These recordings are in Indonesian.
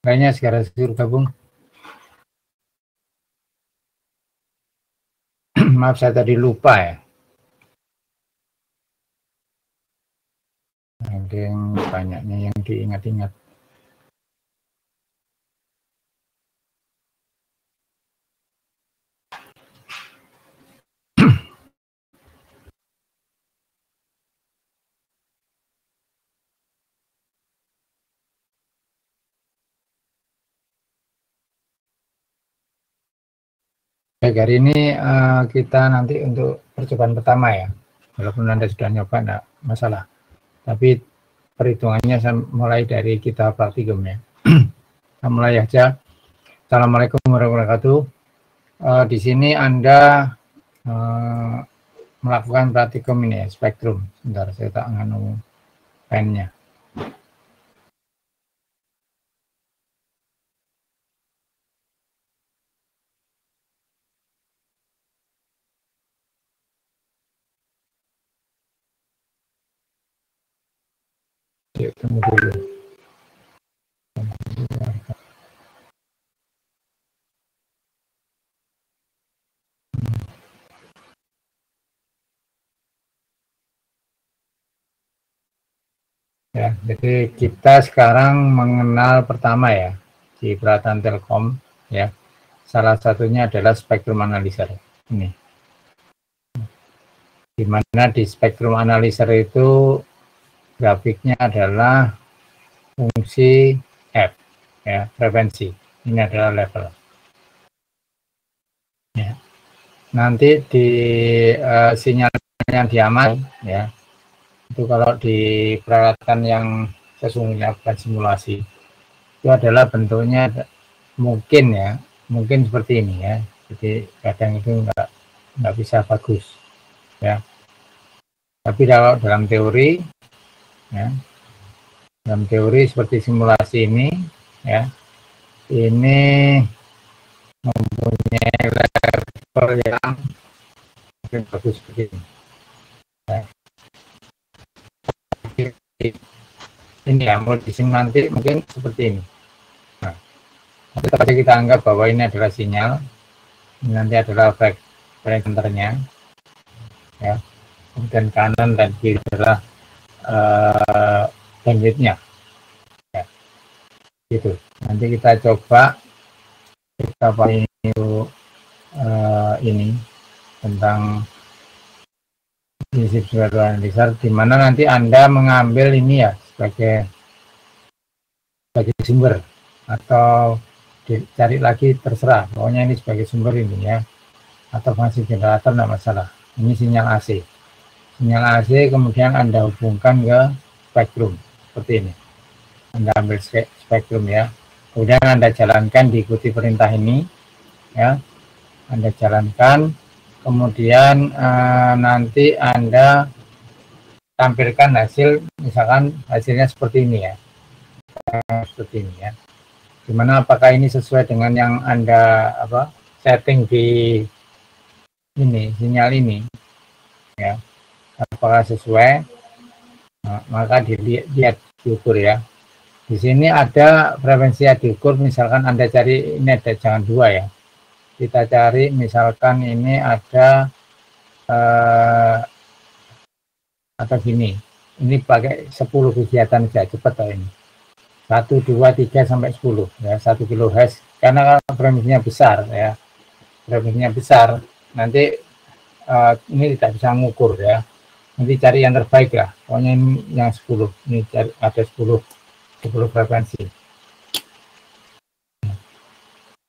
Kayaknya sekarang suruh gabung. Maaf, saya tadi lupa ya. Ada yang banyaknya yang diingat-ingat. Baik, hari ini kita nanti untuk percobaan pertama ya. Walaupun Anda sudah nyoba, enggak masalah. Tapi perhitungannya saya mulai dari kita praktikum ya. Kita mulai aja. Assalamualaikum warahmatullahi wabarakatuh. Di sini Anda melakukan praktikum ini ya, spektrum. Sebentar, saya tak nganu pennya. Yuk, tunggu dulu. Ya, jadi kita sekarang mengenal pertama ya di peralatan Telkom ya. Salah satunya adalah spektrum analyzer ini. Di mana di spektrum analyzer itu grafiknya adalah fungsi F ya, frekuensi. Ini adalah level. Ya. Nanti di sinyal yang diaman ya. Itu kalau di peralatan yang sesungguhnya bukan simulasi, itu adalah bentuknya mungkin ya, mungkin seperti ini ya. Jadi kadang itu nggak bisa bagus ya. Tapi kalau dalam teori ya, dalam teori seperti simulasi ini ya, ini mempunyai level yang mungkin bagus begini ya. Ini ya, mau disini nanti mungkin seperti ini. Nah, tetap saja kita anggap bahwa ini adalah sinyal, ini nanti adalah frekuensinya ya, kemudian kanan dan kiri adalah bandwidthnya ya. Gitu. Nanti kita coba kita pakai ini tentang prinsip spektrum analyzer, di mana nanti Anda mengambil ini ya sebagai sumber atau dicari lagi terserah, pokoknya ini sebagai sumber ini ya, atau fungsi generator tidak masalah. Ini sinyal AC, kemudian Anda hubungkan ke spektrum seperti ini. Anda ambil spektrum ya, kemudian Anda jalankan, diikuti perintah ini ya, Anda jalankan, kemudian nanti Anda tampilkan hasil, misalkan hasilnya seperti ini ya, seperti ini ya. Gimana, apakah ini sesuai dengan yang Anda setting di ini sinyal ini ya, apakah sesuai? Nah, maka dilihat, diukur ya. Di sini ada frekuensi yang diukur, misalkan Anda cari ini, ada jangan dua ya, kita cari misalkan ini ada atau gini, ini pakai 10 kegiatan saja, cepat atau ini 1, 2, 3 sampai 10 ya, 1 kHz, karena frekuensinya besar ya, frekuensinya besar, nanti ini tidak bisa mengukur ya, nanti cari yang terbaik lah, pokoknya ini yang 10, ini cari ada 10 frekuensi,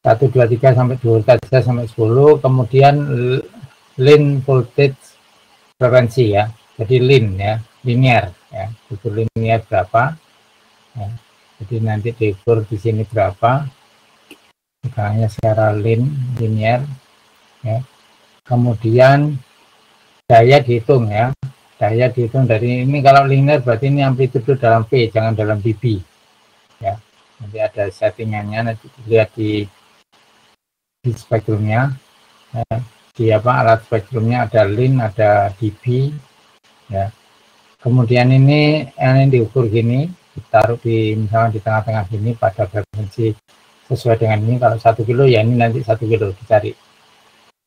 1, 2, 3 sampai 2 sampai 10, kemudian line voltage frekuensi ya, jadi line ya, linear ya, itu linear berapa ya, jadi nanti diukur di sini berapa, misalnya secara linear ya, kemudian daya dihitung ya, daya dihitung dari ini, kalau linear berarti ini amplitude dalam V, jangan dalam dB ya, nanti ada settingannya, nanti lihat di spektrumnya ya, di alat spektrumnya ada lin, ada dB ya, kemudian ini diukur gini ditaruh di misalnya di tengah-tengah sini pada frekuensi sesuai dengan ini. Kalau 1 kilo ya ini nanti 1 kilo dicari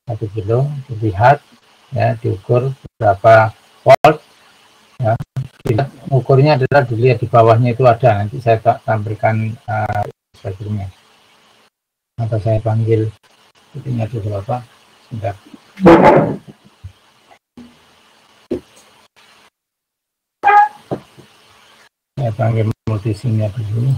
1 kilo, dilihat ya, diukur berapa volt ya. Ukurnya adalah dilihat di bawahnya itu ada, nanti saya tampilkan spektrumnya atau saya panggil itunya dulu apa sebentar. Saya panggil multisimnya dulu.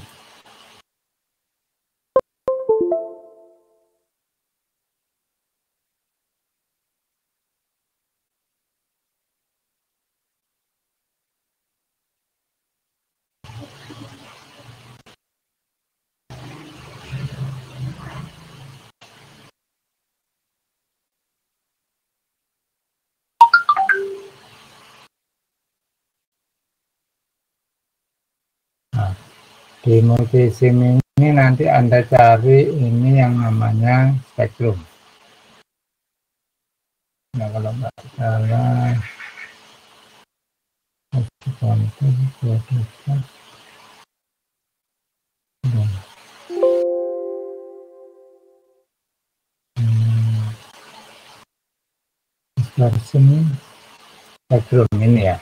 Nah, di multisim ini nanti Anda cari ini yang namanya spektrum. Nah, kalau nggak salah spektrum ini ya.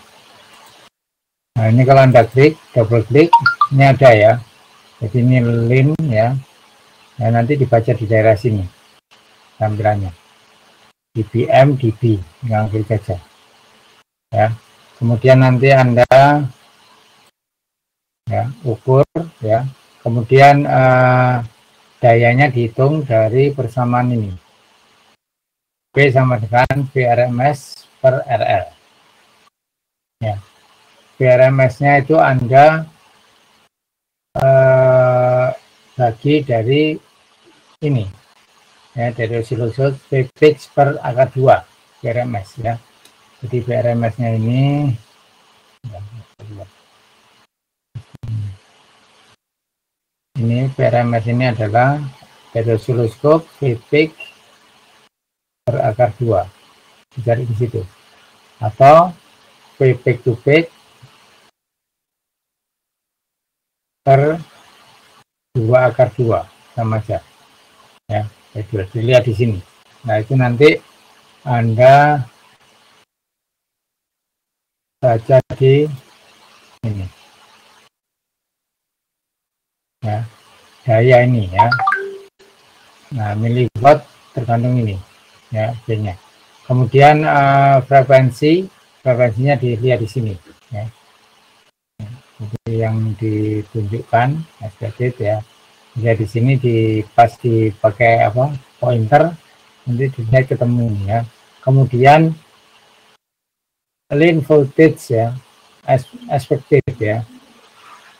Nah, ini kalau Anda klik, double klik, ini ada ya. Jadi ini lin ya. Nah, nanti dibaca di daerah sini tampilannya. dBm, dB, yang klik saja. Ya. Kemudian nanti Anda ya ukur ya. Kemudian dayanya dihitung dari persamaan ini. P sama dengan Vrms per RL. Ya. Vrms-nya itu Anda bagi dari ini ya, dari osiloskop Vpitch per akar 2 Vrms ya. Jadi Vrms-nya ini Vrms ini adalah dari osiloskop Vpitch per akar 2, dicari di situ, atau Vpitch to peak per 2 akar 2 sama aja ya. Dilihat di sini. Nah, itu nanti Anda baca di ini ya, daya ini ya. Nah, miliwatt tergantung ini ya, B-nya. Kemudian frekuensinya dilihat di sini ya. Jadi yang ditunjukkan SPT ya. Jadi di sini pas dipakai apa pointer nanti dilihat ketemu ya. Kemudian line voltage ya, expected ya.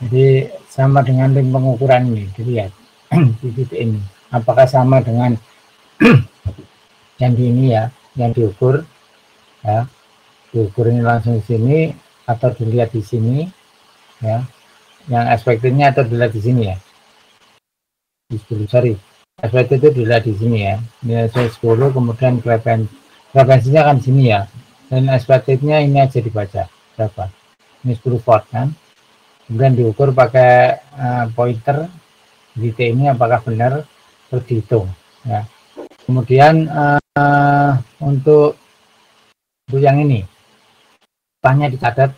Jadi sama dengan line pengukuran ini dilihat di titik ini. Apakah sama dengan yang di ini ya, yang diukur ya. Diukur ini langsung di sini atau dilihat di sini ya. Yang expected-nya atau dilihat di sini ya. Sorry, expected itu dilihat di sini ya. Nilai 10, kemudian frekuensinya kan di sini ya. Dan expected-nya ini aja dibaca berapa. Ini 10 volt kan. Kemudian diukur pakai pointer di T ini apakah benar terus dihitung ya. Kemudian untuk yang ini spannya dicatat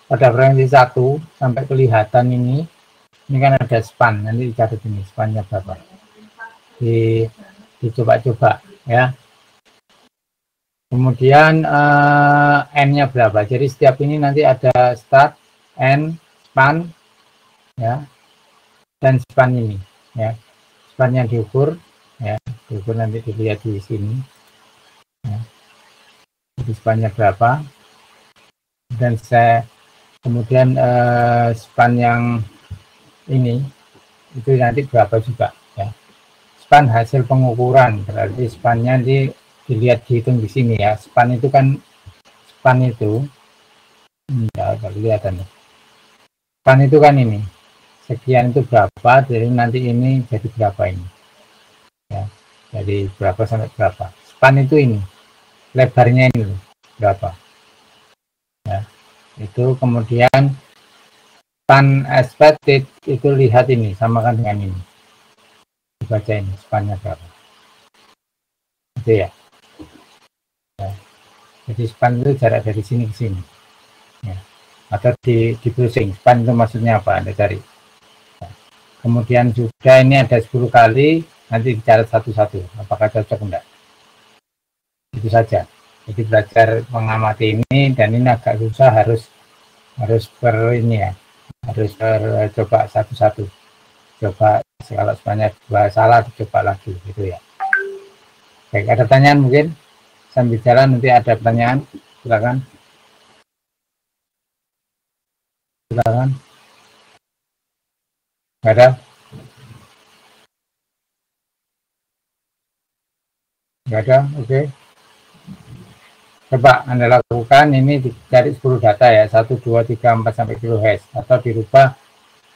pada frekuensi 1 sampai kelihatan ini kan ada span, nanti dicatat ini spannya berapa, dicoba-coba ya. Kemudian n-nya berapa, jadi setiap ini nanti ada start, n, span ya, dan span ini ya, span yang diukur ya, diukur nanti dilihat di sini ya. Jadi spannya berapa, dan saya kemudian span yang ini itu nanti berapa juga ya. Span hasil pengukuran berarti spannya dilihat dihitung di sini ya. Span itu kan ya kelihatan. Span itu kan ini sekian itu berapa, jadi nanti ini jadi berapa ini ya. Jadi berapa sampai berapa. Span itu ini lebarnya ini berapa ya. Itu kemudian span expected itu lihat ini, samakan dengan ini. Dibaca ini, spannya berapa. Itu ya. Jadi span itu jarak dari sini ke sini. Ya. Atau di browsing, span itu maksudnya apa? Anda cari. Kemudian juga ini ada 10 kali, nanti dicatat satu-satu, apakah cocok enggak. Itu saja. Jadi belajar mengamati ini, dan ini agak susah, harus ini ya, harus coba satu-satu. Coba kalau sebanyak dua salah, coba lagi gitu ya. Baik, ada pertanyaan mungkin? Sambil jalan nanti ada pertanyaan, silakan. Silakan. Nggak ada? Nggak ada, oke. Coba Anda lakukan ini, dicari 10 data ya, 1, 2, 3, 4 sampai kHz, atau dirubah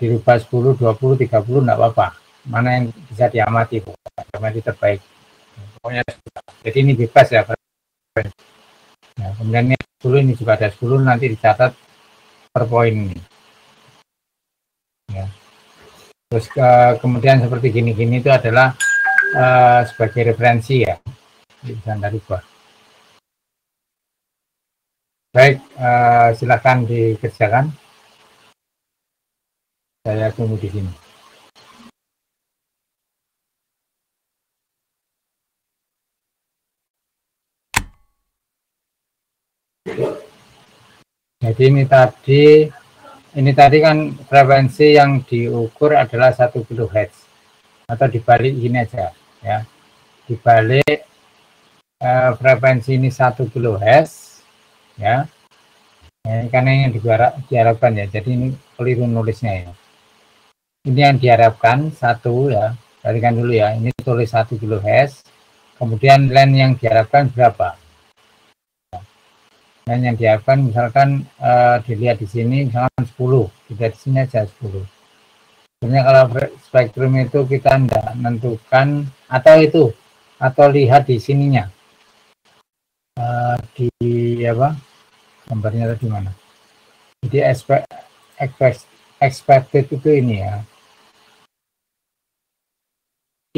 10, 20, 30 enggak apa-apa. Mana yang bisa diamati, amati terbaik. Pokoknya jadi ini bebas ya. Nah, kemudian ini 10, ini juga ada 10, nanti dicatat per poin ini. Ya. Terus kemudian seperti gini-gini itu adalah sebagai referensi ya. Bisa Anda rubah. Baik, silakan dikerjakan. Saya tunggu di sini. Jadi ini tadi kan frekuensi yang diukur adalah 1 kHz, atau dibalik gini aja ya, dibalik frekuensi ini 1 kHz ya, karena yang diharapkan ya, jadi ini keliru nulisnya ya. Ini yang diharapkan 1 ya, balikan dulu ya, ini tulis 1 kHz, kemudian line yang diharapkan berapa. Dan yang diharapkan misalkan dilihat di sini misalkan 10, dilihat di sini aja 10. Sebenarnya kalau spektrum itu kita tidak menentukan, atau lihat di sininya, di apa gambarnya tadi mana. Jadi expected itu ini ya.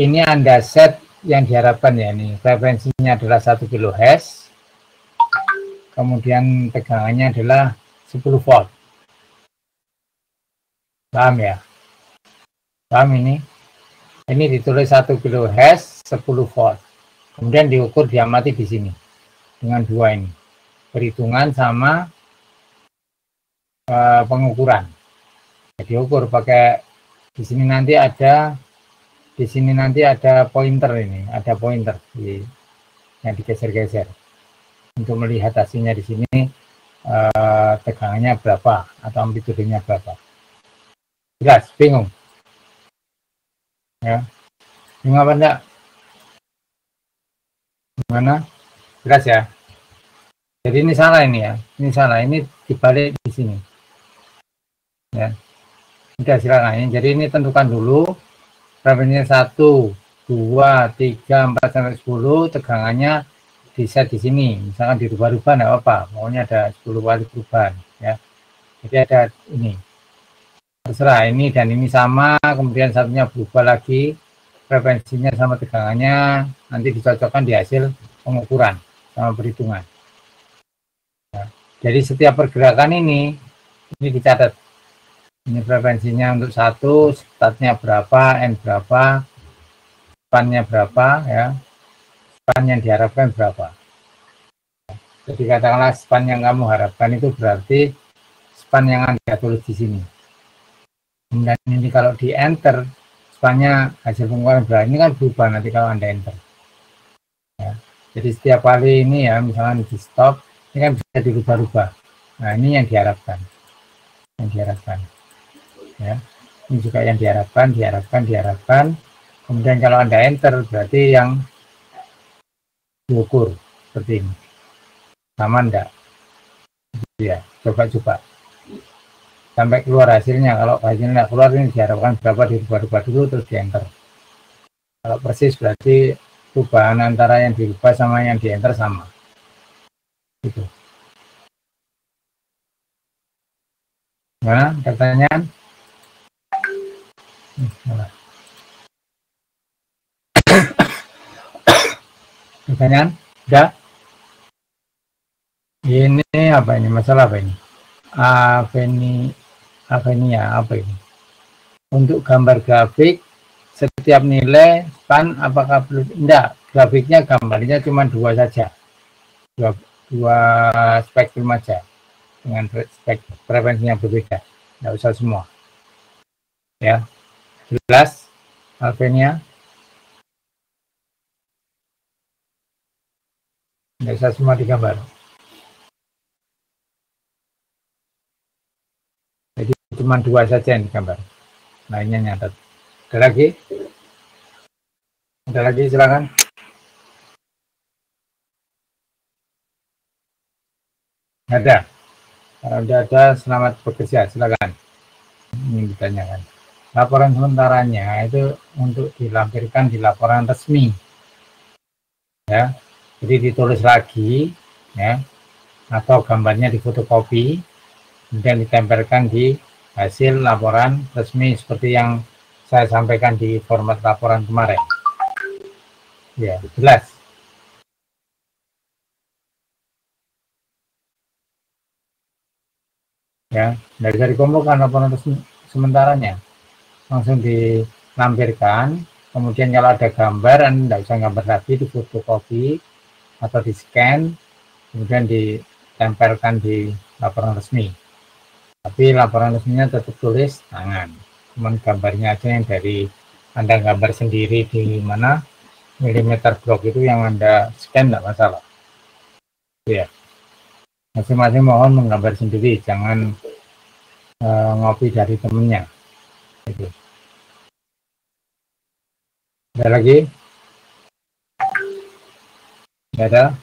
Ini Anda set yang diharapkan ya, ini frekuensinya adalah 1 kHz. Kemudian tegangannya adalah 10 volt. Paham ya? Paham ini? Ini ditulis 1 kHz 10 volt. Kemudian diukur, diamati di sini dengan 2 ini. Perhitungan sama pengukuran. Jadi ukur pakai di sini nanti ada pointer ini, ada pointer yang digeser-geser. Untuk melihat hasilnya di sini tegangannya berapa atau amplitudenya berapa. Jelas? Bingung? Ya. Bingung apa enggak? Gimana? Jelas ya? Jadi ini salah ini ya. Ini salah. Ini dibalik di sini. Ya. Sudah silakan. Jadi ini tentukan dulu frekuensinya 1, 2, 3, 4 sampai 10, tegangannya di set di sini, misalkan dirubah-rubah enggak apa-apa, pokoknya ada 10 kali perubahan ya. Jadi ada ini, terserah ini dan ini sama, kemudian satunya berubah lagi, frekuensinya sama tegangannya, nanti dicocokkan di hasil pengukuran sama perhitungan ya. Jadi setiap pergerakan ini dicatat, ini frekuensinya untuk 1, startnya berapa, n berapa, spannya berapa ya, span yang diharapkan berapa. Jadi katakanlah span yang kamu harapkan itu berarti span yang Anda tulis di sini. Kemudian ini kalau di enter, spannya hasil pengukuran berapa, ini kan berubah nanti kalau Anda enter ya. Jadi setiap kali ini ya, misalnya di stop, ini kan bisa dirubah-rubah. Nah ini yang diharapkan ya. Ini juga yang diharapkan. Kemudian kalau Anda enter berarti yang diukur seperti ini, sama enggak ya, coba sampai keluar hasilnya. Kalau hasilnya enggak keluar, ini diharapkan berapa, dirubah-rubah dulu terus di enter. Kalau persis berarti perubahan antara yang dirubah sama yang di enter sama gitu. Mana pertanyaan? Pertanyaan? Udah? Ini apa ini? Masalah apa ini? Avenia apa ini? Untuk gambar grafik setiap nilai span apakah perlu? Enggak, grafiknya gambarnya cuma dua saja, dua spektrum aja dengan frekuensi yang berbeda, enggak usah semua ya. Jelas Alvenia? Enggak usah semua digambar, jadi cuma dua saja yang digambar, lainnya nyatet. Ada lagi? Ada lagi, silakan. Ada. Kalau tidak ada, selamat bekerja, silakan. Ini ditanyakan. Laporan sementaranya itu untuk dilampirkan di laporan resmi, ya. Jadi ditulis lagi, ya, atau gambarnya difotokopi, kemudian ditempelkan di hasil laporan resmi seperti yang saya sampaikan di format laporan kemarin. Ya, jelas. Ya, tidak bisa dikumpulkan laporan resmi sementaranya, langsung dilampirkan. Kemudian kalau ada gambar, Anda tidak usah gambar lagi, difotokopi atau di scan, kemudian ditempelkan di laporan resmi. Tapi laporan resminya tetap tulis tangan, cuman gambarnya aja yang dari Anda gambar sendiri di mana milimeter blok itu yang Anda scan, tidak masalah ya. Masing-masing mohon menggambar sendiri, jangan ngopi dari temennya gitu. Ada lagi? Tidak ada?